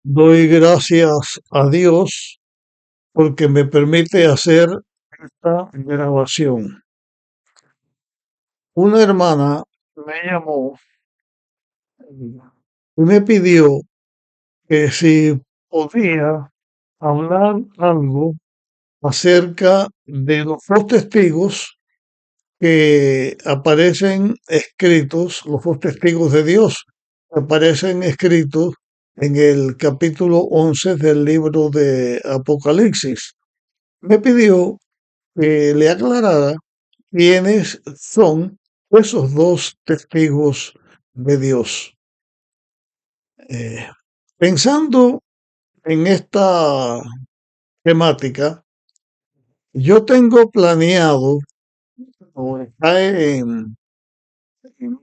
Doy gracias a Dios porque me permite hacer esta grabación. Una hermana me llamó y me pidió que si podía hablar algo acerca de los dos testigos que aparecen escritos, los dos testigos de Dios, que aparecen escritos en el capítulo 11 del libro de Apocalipsis. Me pidió que le aclarara quiénes son esos dos testigos de Dios. Eh, Pensando en esta temática, yo tengo planeado, o está en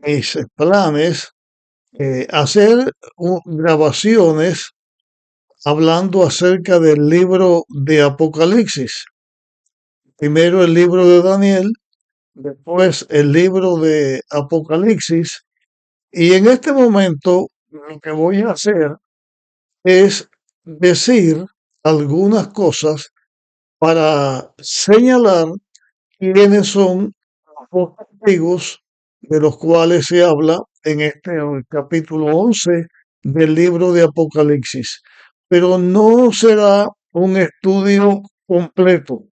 mis planes, hacer grabaciones hablando acerca del libro de Apocalipsis. Primero el libro de Daniel, después el libro de Apocalipsis. Y en este momento lo que voy a hacer es decir algunas cosas para señalar quiénes son los testigos de los cuales se habla en este capítulo 11 del libro de Apocalipsis. Pero no será un estudio completo.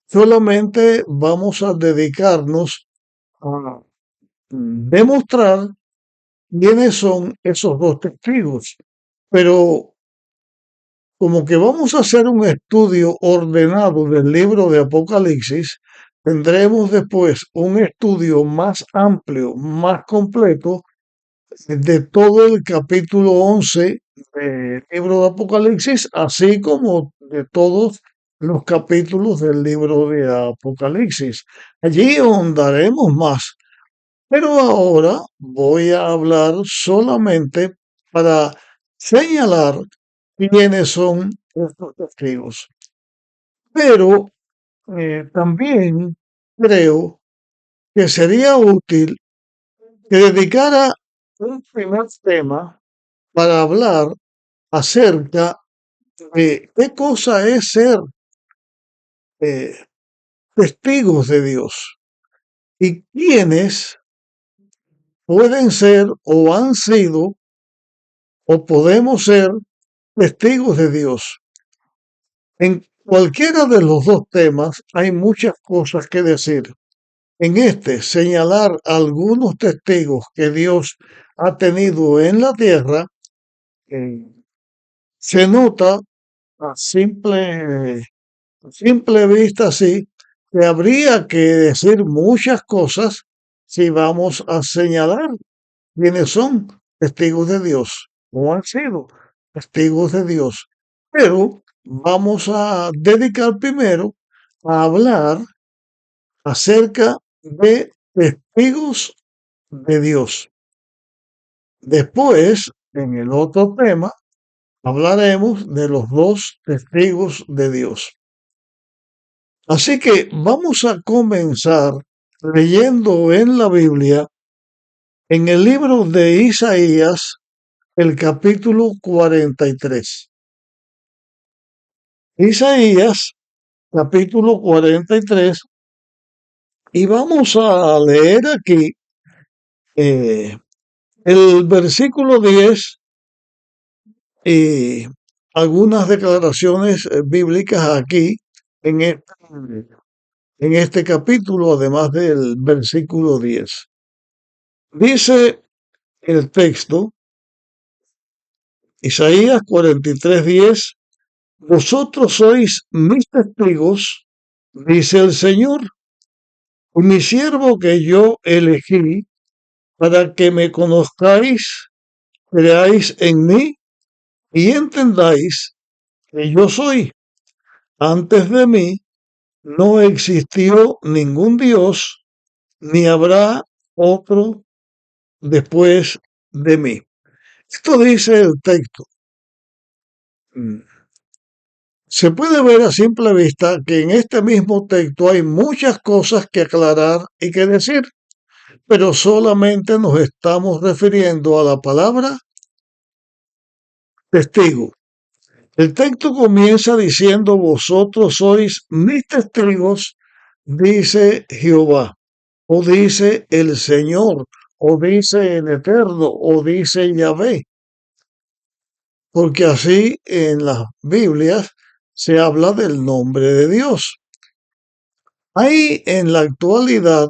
Solamente vamos a dedicarnos a demostrar quiénes son esos dos testigos. Pero como que vamos a hacer un estudio ordenado del libro de Apocalipsis, tendremos después un estudio más amplio, más completo de todo el capítulo 11 del libro de Apocalipsis, así como de todos los capítulos del libro de Apocalipsis. Allí ahondaremos más. Pero ahora voy a hablar solamente para señalar quiénes son estos testigos. Pero también creo que sería útil que dedicara un primer tema para hablar acerca de qué cosa es ser eh, testigos de Dios y quiénes pueden ser o han sido o podemos ser testigos de Dios. En cualquiera de los dos temas hay muchas cosas que decir. En este, señalar algunos testigos que Dios ha tenido en la tierra, eh, se nota a simple vista así, que habría que decir muchas cosas si vamos a señalar quiénes son testigos de Dios o han sido testigos de Dios. Pero vamos a dedicar primero a hablar acerca de testigos de Dios. Después, en el otro tema, hablaremos de los dos testigos de Dios. Así que vamos a comenzar leyendo en la Biblia, en el libro de Isaías, el capítulo 43. Isaías, capítulo 43, y vamos a leer aquí eh, el versículo 10 y algunas declaraciones bíblicas aquí en este capítulo, además del versículo 10. Dice el texto, Isaías 43:10, vosotros sois mis testigos, dice el Señor, mi siervo que yo elegí para que me conozcáis, creáis en mí y entendáis que yo soy. Antes de mí no existió ningún Dios, ni habrá otro después de mí. Esto dice el texto. Mm. Se puede ver a simple vista que en este mismo texto hay muchas cosas que aclarar y que decir, pero solamente nos estamos refiriendo a la palabra testigo. El texto comienza diciendo, vosotros sois mis testigos, dice Jehová, o dice el Señor, o dice el Eterno, o dice Yahvé, porque así en las Biblias se habla del nombre de Dios. Hay en la actualidad,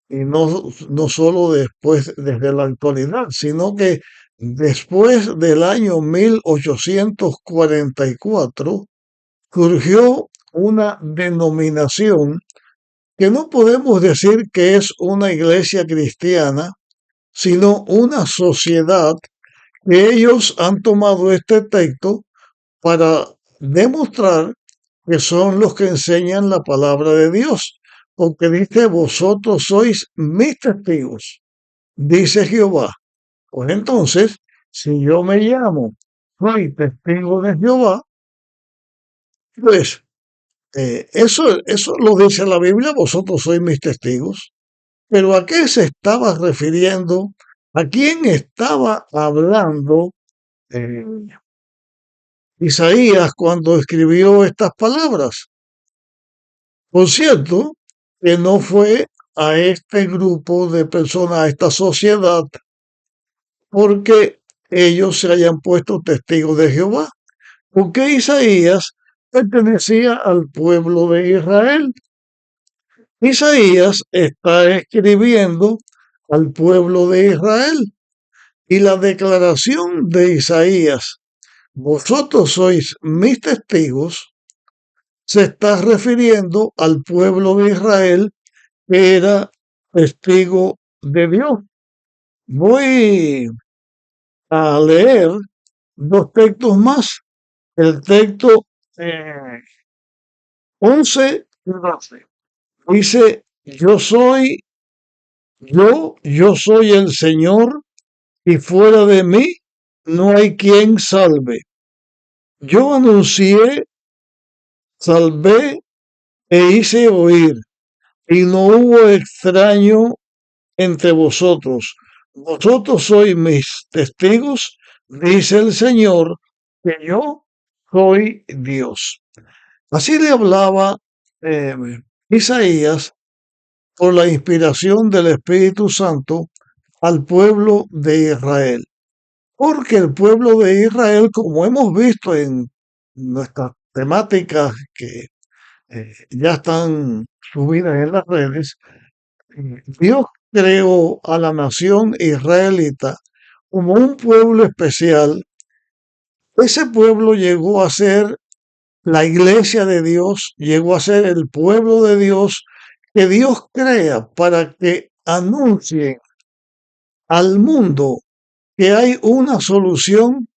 y no solo después, desde la actualidad, sino que después del año 1844, surgió una denominación que no podemos decir que es una iglesia cristiana, sino una sociedad que ellos han tomado este texto para demostrar que son los que enseñan la palabra de Dios, porque dice, vosotros sois mis testigos, dice Jehová. Pues entonces, si yo me llamo, soy testigo de Jehová, pues eso lo dice la Biblia, vosotros sois mis testigos. Pero ¿a qué se estaba refiriendo? ¿A quién estaba hablando eh, Isaías cuando escribió estas palabras? Por cierto, que no fue a este grupo de personas, a esta sociedad, porque ellos se hayan puesto testigos de Jehová, porque Isaías pertenecía al pueblo de Israel. Isaías está escribiendo al pueblo de Israel y la declaración de Isaías, vosotros sois mis testigos, se está refiriendo al pueblo de Israel que era testigo de Dios. Voy a leer dos textos más. El texto 11 y 12. Dice, yo soy el Señor y fuera de mí no hay quien salve. Yo anuncié, salvé e hice oír, y no hubo extraño entre vosotros. Vosotros sois mis testigos, dice el Señor, que yo soy Dios. Así le hablaba eh, Isaías por la inspiración del Espíritu Santo al pueblo de Israel. Porque el pueblo de Israel, como hemos visto en nuestras temáticas que ya están subidas en las redes, Dios creó a la nación israelita como un pueblo especial. Ese pueblo llegó a ser la iglesia de Dios, llegó a ser el pueblo de Dios que Dios crea para que anuncien al mundo que hay una solución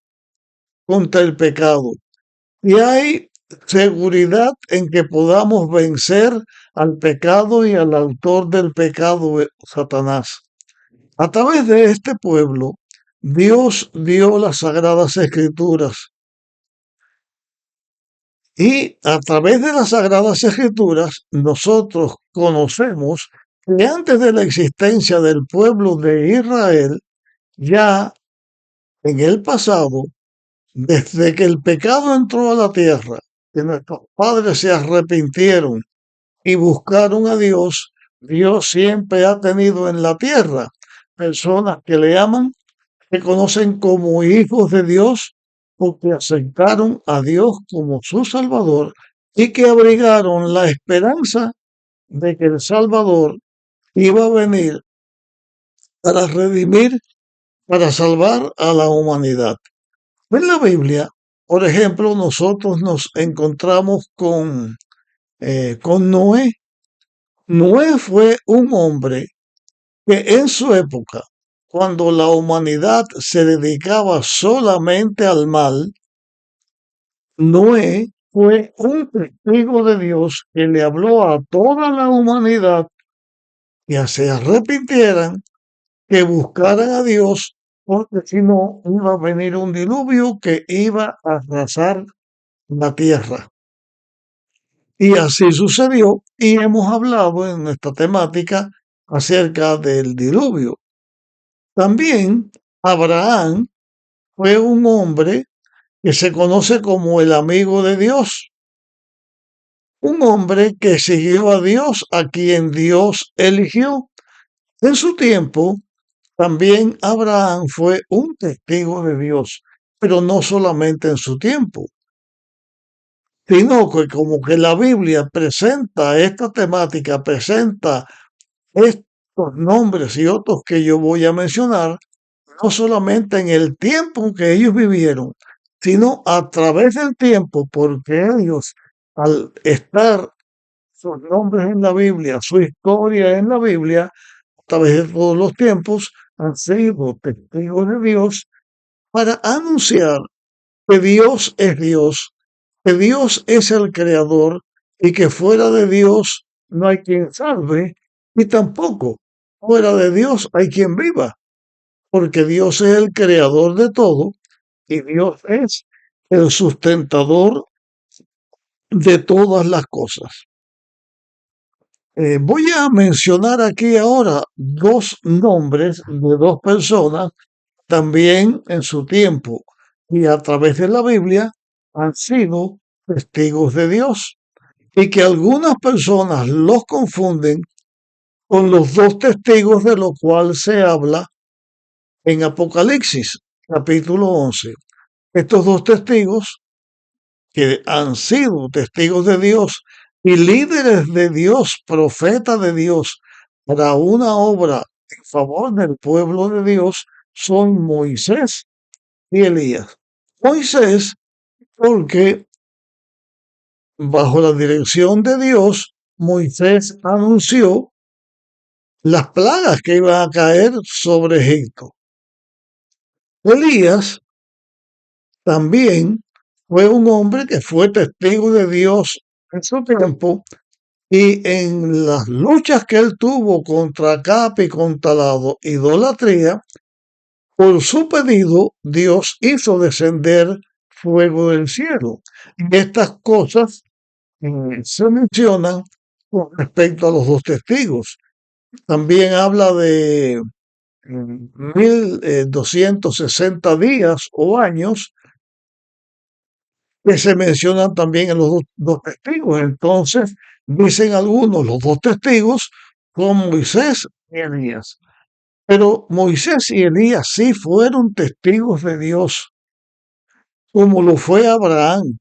contra el pecado y hay seguridad en que podamos vencer al pecado y al autor del pecado, Satanás. A través de este pueblo, Dios dio las sagradas escrituras y a través de las sagradas escrituras nosotros conocemos que antes de la existencia del pueblo de Israel, ya en el pasado, desde que el pecado entró a la tierra, que nuestros padres se arrepintieron y buscaron a Dios, Dios siempre ha tenido en la tierra personas que le aman, que conocen como hijos de Dios, porque aceptaron a Dios como su Salvador y que abrigaron la esperanza de que el Salvador iba a venir para redimir, para salvar a la humanidad. En la Biblia, por ejemplo, nosotros nos encontramos con Noé. Noé fue un hombre que en su época, cuando la humanidad se dedicaba solamente al mal, Noé fue un testigo de Dios que le habló a toda la humanidad que se arrepintieran, que buscaran a Dios, porque si no iba a venir un diluvio que iba a arrasar la tierra. Y así sucedió y hemos hablado en nuestra temática acerca del diluvio. También Abraham fue un hombre que se conoce como el amigo de Dios, un hombre que siguió a Dios, a quien Dios eligió. En su tiempo, también Abraham fue un testigo de Dios, pero no solamente en su tiempo, sino que como que la Biblia presenta esta temática, presenta estos nombres y otros que yo voy a mencionar, no solamente en el tiempo que ellos vivieron, sino a través del tiempo, porque ellos, al estar sus nombres en la Biblia, su historia en la Biblia, a través de todos los tiempos, han sido testigos de Dios para anunciar que Dios es Dios, que Dios es el creador y que fuera de Dios no hay quien salve y tampoco fuera de Dios hay quien viva, porque Dios es el creador de todo y Dios es el sustentador de todas las cosas. Voy a mencionar aquí ahora dos nombres de dos personas también en su tiempo y a través de la Biblia han sido testigos de Dios y que algunas personas los confunden con los dos testigos de lo cual se habla en Apocalipsis, capítulo 11. Estos dos testigos que han sido testigos de Dios y líderes de Dios, profetas de Dios, para una obra en favor del pueblo de Dios, son Moisés y Elías. Moisés, porque bajo la dirección de Dios, Moisés anunció las plagas que iban a caer sobre Egipto. Elías también fue un hombre que fue testigo de Dios en su tiempo y en las luchas que él tuvo contra Acab y contra la idolatría, por su pedido, Dios hizo descender fuego del cielo. Y estas cosas se mencionan con respecto a los dos testigos. También habla de 1260 días o años que se mencionan también en los dos testigos. Entonces, dicen algunos, los dos testigos son Moisés y Elías. Pero Moisés y Elías sí fueron testigos de Dios, como lo fue Abraham,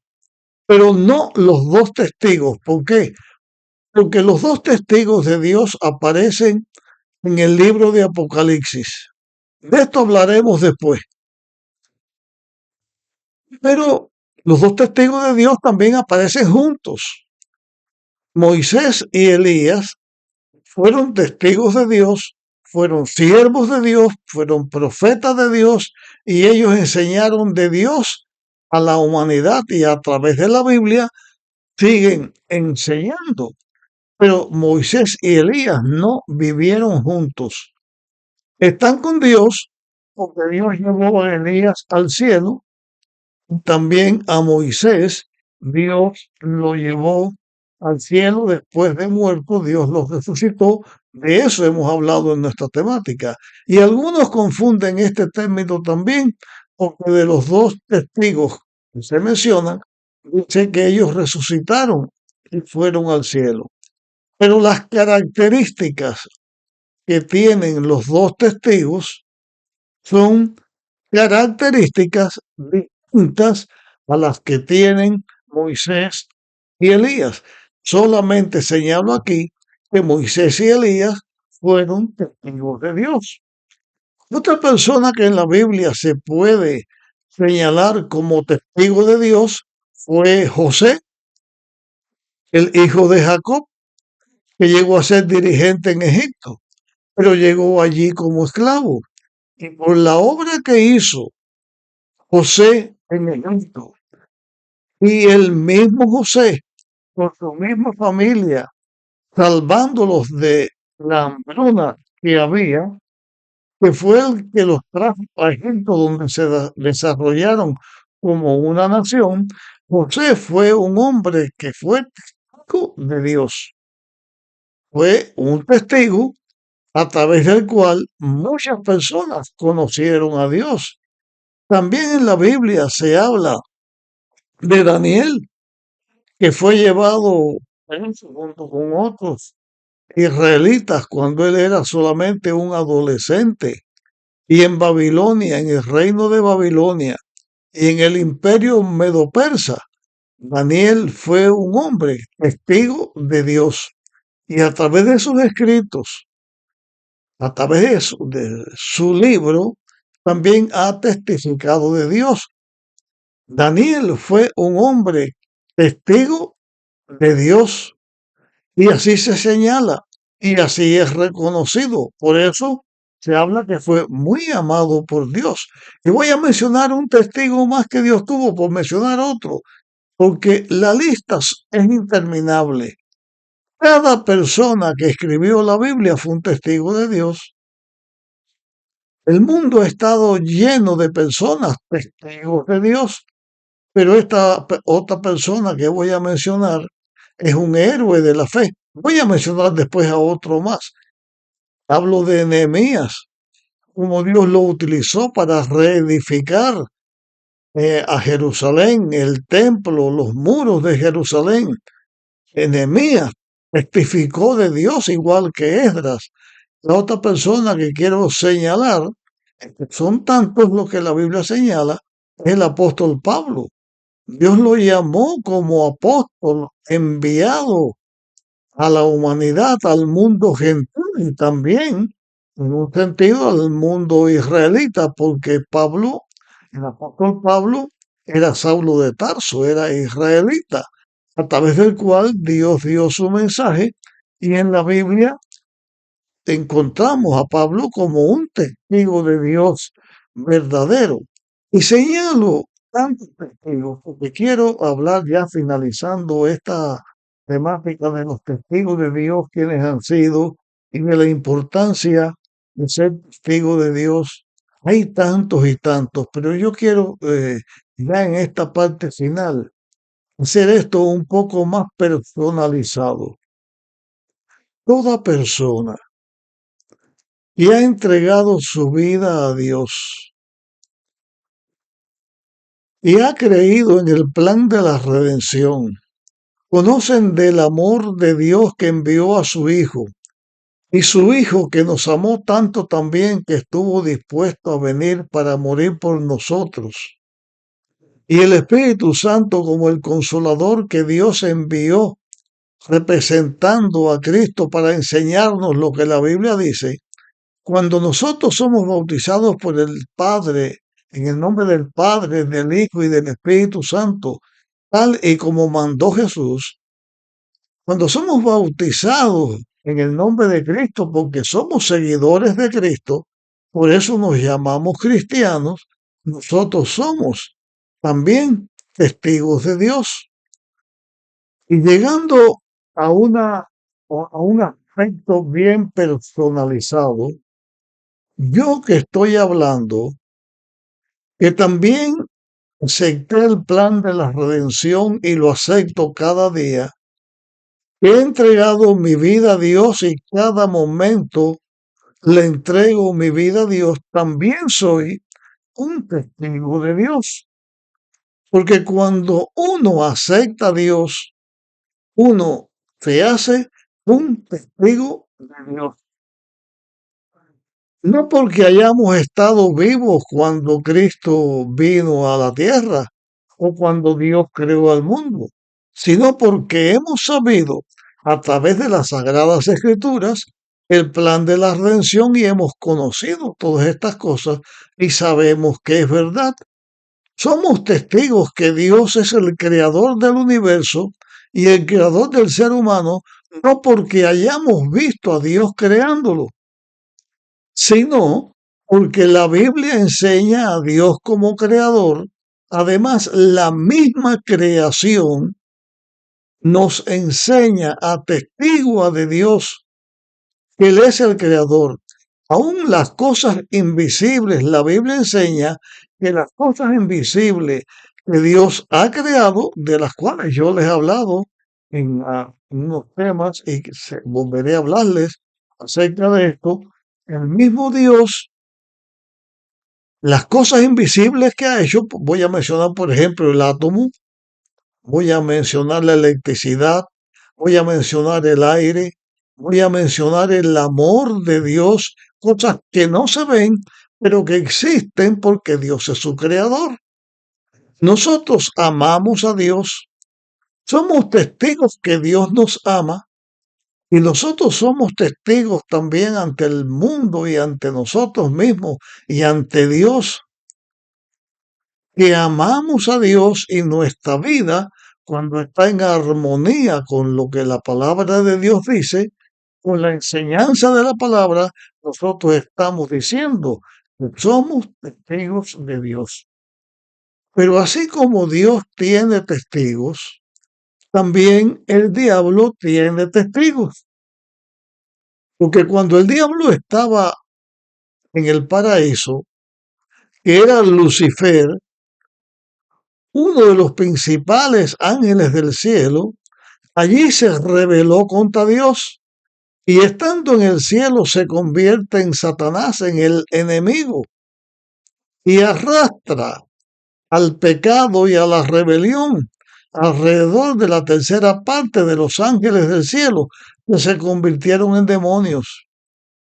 pero no los dos testigos. ¿Por qué? Porque los dos testigos de Dios aparecen en el libro de Apocalipsis. De esto hablaremos después. Pero los dos testigos de Dios también aparecen juntos. Moisés y Elías fueron testigos de Dios, fueron siervos de Dios, fueron profetas de Dios y ellos enseñaron de Dios a la humanidad y a través de la Biblia siguen enseñando. Pero Moisés y Elías no vivieron juntos. Están con Dios porque Dios llevó a Elías al cielo. También a Moisés Dios lo llevó al cielo después de muerto, Dios lo resucitó. De eso hemos hablado en nuestra temática. Y algunos confunden este término también, porque de los dos testigos que se mencionan, dice que ellos resucitaron y fueron al cielo. Pero las características que tienen los dos testigos son características distintas a las que tienen Moisés y Elías. Solamente señalo aquí que Moisés y Elías fueron testigos de Dios. Otra persona que en la Biblia se puede señalar como testigo de Dios fue José, el hijo de Jacob, que llegó a ser dirigente en Egipto, pero llegó allí como esclavo. Y por la obra que hizo José en Egipto, y el mismo José, con su misma familia, salvándolos de la hambruna que había, que fue el que los trajo a Egipto, donde se desarrollaron como una nación. José fue un hombre que fue testigo de Dios, fue un testigo a través del cual muchas personas conocieron a Dios. También en la Biblia se habla de Daniel, que fue llevado preso junto con otros israelitas cuando él era solamente un adolescente. Y en Babilonia, en el reino de Babilonia y en el imperio medo-persa, Daniel fue un hombre testigo de Dios. Y a través de sus escritos, a través de su libro, también ha testificado de Dios. Daniel fue un hombre testigo de Dios y así se señala y así es reconocido. Por eso se habla que fue muy amado por Dios. Y voy a mencionar un testigo más que Dios tuvo por mencionar otro, porque la lista es interminable. Cada persona que escribió la Biblia fue un testigo de Dios. El mundo ha estado lleno de personas testigos de Dios, pero esta otra persona que voy a mencionar es un héroe de la fe. Voy a mencionar después a otro más. Hablo de Nehemías, como Dios lo utilizó para reedificar a Jerusalén, el templo, los muros de Jerusalén. Nehemías testificó de Dios igual que Esdras. La otra persona que quiero señalar, son tantos los que la Biblia señala, es el apóstol Pablo. Dios lo llamó como apóstol enviado a la humanidad, al mundo gentil y también, en un sentido, al mundo israelita, porque Pablo, el apóstol Pablo, era Saulo de Tarso, era israelita, a través del cual Dios dio su mensaje y en la Biblia encontramos a Pablo como un testigo de Dios verdadero. Y señalo tantos testigos porque quiero hablar ya finalizando esta temática de los testigos de Dios, quienes han sido y de la importancia de ser testigo de Dios. Hay tantos y tantos, pero yo quiero ya en esta parte final hacer esto un poco más personalizado. Toda persona y ha entregado su vida a Dios y ha creído en el plan de la redención. Conocen del amor de Dios que envió a su Hijo y su Hijo que nos amó tanto también que estuvo dispuesto a venir para morir por nosotros. Y el Espíritu Santo como el consolador que Dios envió representando a Cristo para enseñarnos lo que la Biblia dice. Cuando nosotros somos bautizados por el Padre, en el nombre del Padre, del Hijo y del Espíritu Santo, tal y como mandó Jesús, cuando somos bautizados en el nombre de Cristo, porque somos seguidores de Cristo, por eso nos llamamos cristianos, nosotros somos también testigos de Dios. Y llegando a a un aspecto bien personalizado, yo que estoy hablando, que también acepté el plan de la redención y lo acepto cada día, he entregado mi vida a Dios y cada momento le entrego mi vida a Dios, también soy un testigo de Dios. Porque cuando uno acepta a Dios, uno se hace un testigo de Dios. No porque hayamos estado vivos cuando Cristo vino a la tierra o cuando Dios creó al mundo, sino porque hemos sabido a través de las Sagradas Escrituras el plan de la redención y hemos conocido todas estas cosas y sabemos que es verdad. Somos testigos que Dios es el creador del universo y el creador del ser humano, no porque hayamos visto a Dios creándolo, sino porque la Biblia enseña a Dios como creador. Además, la misma creación nos enseña, atestigua de Dios que Él es el creador. Aún las cosas invisibles, la Biblia enseña que las cosas invisibles que Dios ha creado, de las cuales yo les he hablado en unos temas y que volveré a hablarles acerca de esto, el mismo Dios Las cosas invisibles que ha hecho, voy a mencionar, por ejemplo, el átomo, voy a mencionar la electricidad, voy a mencionar el aire, voy a mencionar el amor de Dios, cosas que no se ven, pero que existen porque Dios es su creador. Nosotros amamos a Dios, somos testigos que Dios nos ama y nosotros somos testigos también ante el mundo y ante nosotros mismos y ante Dios que amamos a Dios y nuestra vida, cuando está en armonía con lo que la palabra de Dios dice, con la enseñanza de la palabra, nosotros estamos diciendo que somos testigos de Dios. Pero así como Dios tiene testigos, también el diablo tiene testigos. Porque cuando el diablo estaba en el paraíso, que era Lucifer, uno de los principales ángeles del cielo, allí se rebeló contra Dios y estando en el cielo se convierte en Satanás, en el enemigo, y arrastra al pecado y a la rebelión alrededor de la tercera parte de los ángeles del cielo, que se convirtieron en demonios.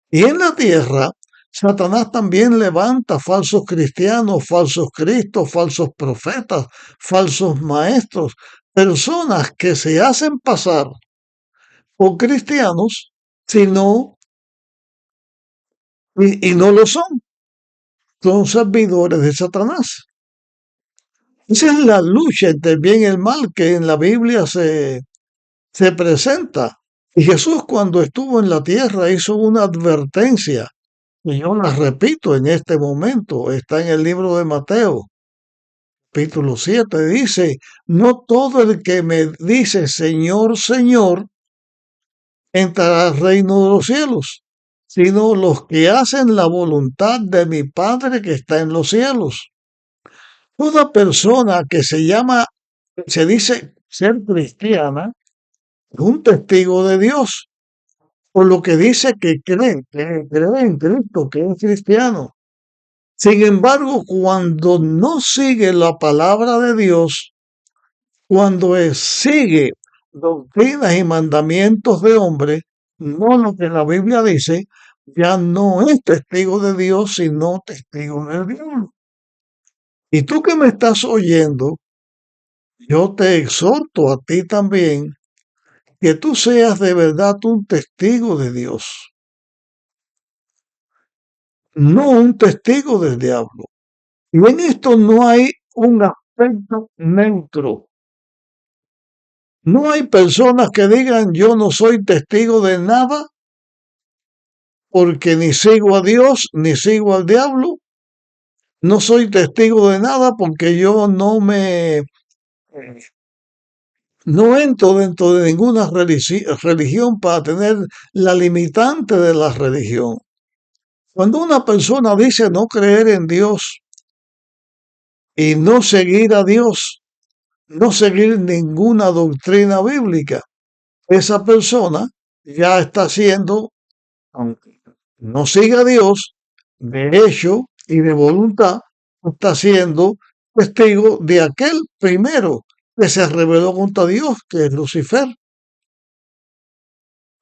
Y en la tierra, Satanás también levanta falsos cristianos, falsos cristos, falsos profetas, falsos maestros, personas que se hacen pasar por cristianos, sino, y no lo son servidores de Satanás. Esa es la lucha entre el bien y el mal que en la Biblia se presenta. Y Jesús cuando estuvo en la tierra hizo una advertencia, y yo la repito en este momento, está en el libro de Mateo, capítulo 7, dice, no todo el que me dice Señor, Señor, entrará al reino de los cielos, sino los que hacen la voluntad de mi Padre que está en los cielos. Toda persona que se dice ser cristiana, es un testigo de Dios, por lo que dice que cree en Cristo, que es cristiano. Sin embargo, cuando no sigue la palabra de Dios, cuando sigue doctrinas y mandamientos de hombre, no lo que la Biblia dice, ya no es testigo de Dios, sino testigo del diablo. Y tú que me estás oyendo, yo te exhorto a ti también que tú seas de verdad un testigo de Dios, no un testigo del diablo. Y en esto no hay un aspecto neutro. No hay personas que digan yo no soy testigo de nada porque ni sigo a Dios ni sigo al diablo. No soy testigo de nada porque yo no entro dentro de ninguna religión para tener la limitante de la religión. Cuando una persona dice no creer en Dios y no seguir a Dios, no seguir ninguna doctrina bíblica, esa persona ya está siendo, aunque no siga a Dios, de hecho y de voluntad, está siendo testigo de aquel primero que se rebeló contra Dios, que es Lucifer.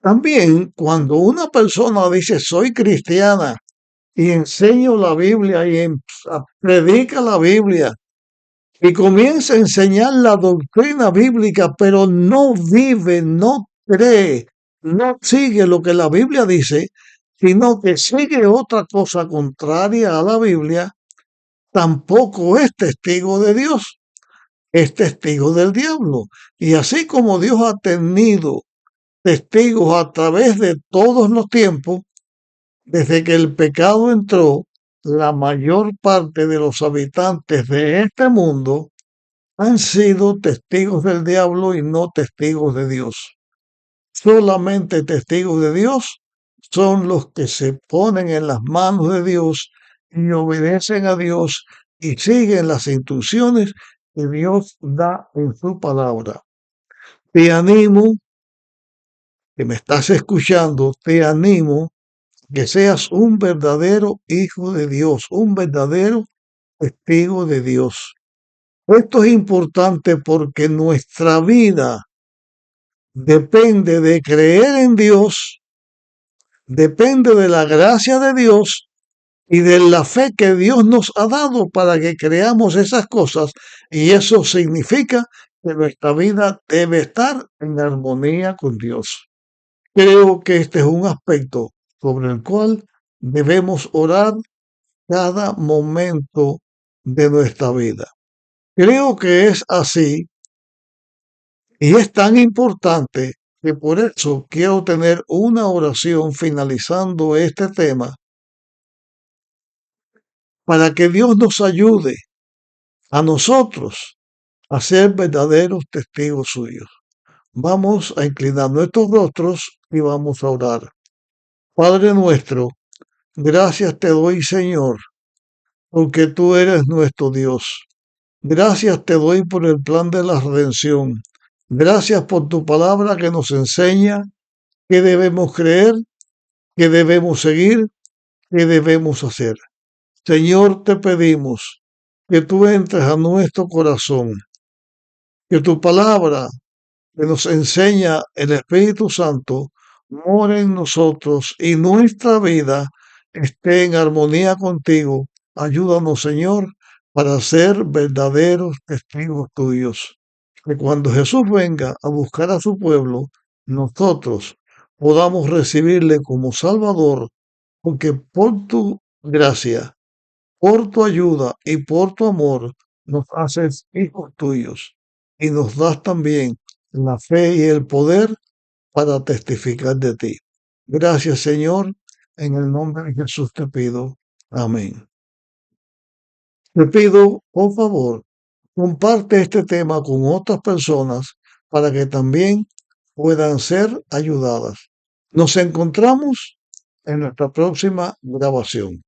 También cuando una persona dice soy cristiana y enseño la Biblia y predica la Biblia y comienza a enseñar la doctrina bíblica, pero no vive, no cree, no sigue lo que la Biblia dice, sino que sigue otra cosa contraria a la Biblia, tampoco es testigo de Dios, es testigo del diablo. Y así como Dios ha tenido testigos a través de todos los tiempos, desde que el pecado entró, la mayor parte de los habitantes de este mundo han sido testigos del diablo y no testigos de Dios. Solamente testigos de Dios son los que se ponen en las manos de Dios y obedecen a Dios y siguen las instrucciones que Dios da en su palabra. Te animo, que me estás escuchando, te animo que seas un verdadero hijo de Dios, un verdadero testigo de Dios. Esto es importante porque nuestra vida depende de creer en Dios, depende de la gracia de Dios y de la fe que Dios nos ha dado para que creamos esas cosas. Y eso significa que nuestra vida debe estar en armonía con Dios. Creo que este es un aspecto sobre el cual debemos orar cada momento de nuestra vida. Creo que es así y es tan importante que por eso quiero tener una oración finalizando este tema para que Dios nos ayude a nosotros a ser verdaderos testigos suyos. Vamos a inclinar nuestros rostros y vamos a orar. Padre nuestro, gracias te doy, Señor, porque tú eres nuestro Dios. Gracias te doy por el plan de la redención. Gracias por tu palabra que nos enseña qué debemos creer, qué debemos seguir, qué debemos hacer. Señor, te pedimos que tú entres a nuestro corazón, que tu palabra que nos enseña el Espíritu Santo more en nosotros y nuestra vida esté en armonía contigo. Ayúdanos, Señor, para ser verdaderos testigos tuyos. Que cuando Jesús venga a buscar a su pueblo, nosotros podamos recibirle como Salvador, porque por tu gracia, por tu ayuda y por tu amor nos haces hijos tuyos y nos das también la fe y el poder para testificar de ti. Gracias, Señor. En el nombre de Jesús te pido. Amén. Te pido, por favor, comparte este tema con otras personas para que también puedan ser ayudadas. Nos encontramos en nuestra próxima grabación.